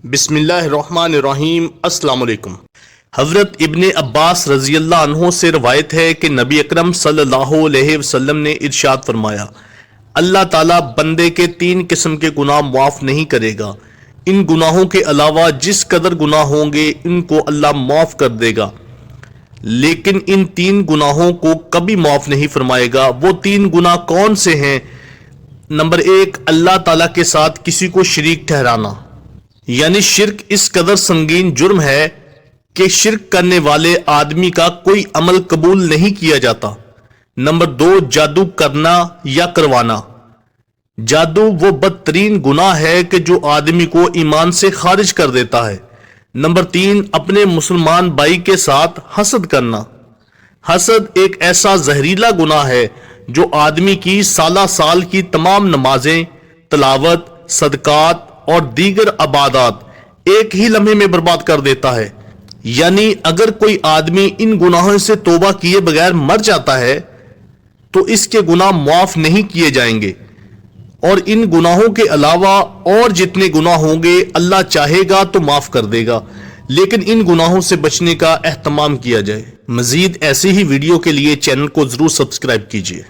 بسم اللہ الرحمن الرحیم۔ السلام علیکم۔ حضرت ابن عباس رضی اللہ عنہ سے روایت ہے کہ نبی اکرم صلی اللہ علیہ وسلم نے ارشاد فرمایا، اللہ تعالیٰ بندے کے 3 قسم کے گناہ معاف نہیں کرے گا۔ ان گناہوں کے علاوہ جس قدر گناہ ہوں گے ان کو اللہ معاف کر دے گا، لیکن ان 3 گناہوں کو کبھی معاف نہیں فرمائے گا۔ وہ 3 گناہ کون سے ہیں؟ نمبر 1، اللہ تعالیٰ کے ساتھ کسی کو شریک ٹھہرانا، یعنی شرک اس قدر سنگین جرم ہے کہ شرک کرنے والے آدمی کا کوئی عمل قبول نہیں کیا جاتا۔ نمبر 2، جادو کرنا یا کروانا۔ جادو وہ بدترین گناہ ہے کہ جو آدمی کو ایمان سے خارج کر دیتا ہے۔ نمبر 3، اپنے مسلمان بھائی کے ساتھ حسد کرنا۔ حسد ایک ایسا زہریلا گناہ ہے جو آدمی کی سالہ سال کی تمام نمازیں، تلاوت، صدقات اور دیگر عبادات ایک ہی لمحے میں برباد کر دیتا ہے۔ یعنی اگر کوئی آدمی ان گناہوں سے توبہ کیے بغیر مر جاتا ہے تو اس کے گناہ معاف نہیں کیے جائیں گے، اور ان گناہوں کے علاوہ اور جتنے گناہ ہوں گے اللہ چاہے گا تو معاف کر دے گا، لیکن ان گناہوں سے بچنے کا اہتمام کیا جائے۔ مزید ایسی ہی ویڈیو کے لیے چینل کو ضرور سبسکرائب کیجیے۔